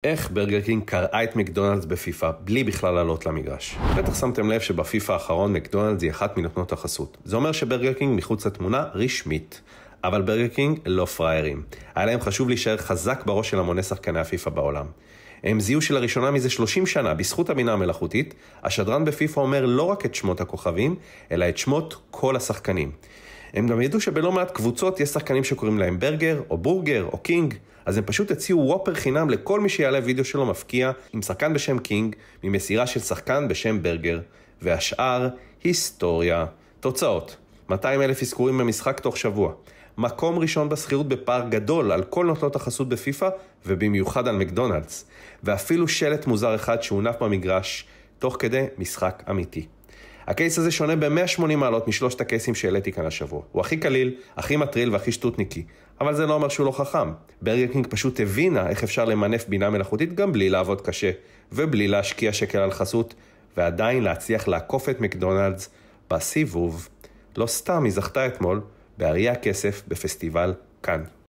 איך ברגר קינג קראה את מקדונלדס בפיפה בלי בכלל לעלות למגרש? בטח שמתם לב שבפיפה האחרון מקדונלדס היא אחת מנותנות החסות. זה אומר שברגר קינג מחוץ לתמונה רשמית. אבל ברגר קינג לא פריירים. היה להם חשוב להישאר חזק בראש של המוני שחקני הפיפה בעולם. הם זיהו שלראשונה מזה 30 שנה, בזכות הבינה המלאכותית, השדרן בפיפה אומר לא רק את שמות הכוכבים, אלא את שמות כל השחקנים. הם גם ידעו שבלא מעט קבוצות יש שחקנים שקוראים להם ברגר, או בורגר, או קינג, אז הם פשוט הציעו וופר חינם לכל מי שיעלה וידאו שלו מפקיע עם שחקן בשם קינג, ממסירה של שחקן בשם ברגר, והשאר היסטוריה. תוצאות: 200,000 אזכורים במשחק תוך שבוע. מקום ראשון בסחירות בפער גדול על כל נותנות החסות בפיפה, ובמיוחד על מקדונלדס. ואפילו שלט מוזר אחד שהונף במגרש, תוך כדי משחק אמיתי. הקייס הזה שונה ב-180 מעלות משלושת הקייסים שהעליתי כאן השבוע. הוא הכי קליל, הכי מטריל והכי שטוטניקי. אבל זה לא אומר שהוא לא חכם. ברגר קינג פשוט הבינה איך אפשר למנף בינה מלאכותית גם בלי לעבוד קשה, ובלי להשקיע שקל על חסות, ועדיין להצליח לעקוף את מקדונלדס בסיבוב. לא סתם היא זכתה אתמול באריה הכסף בפסטיבל כאן.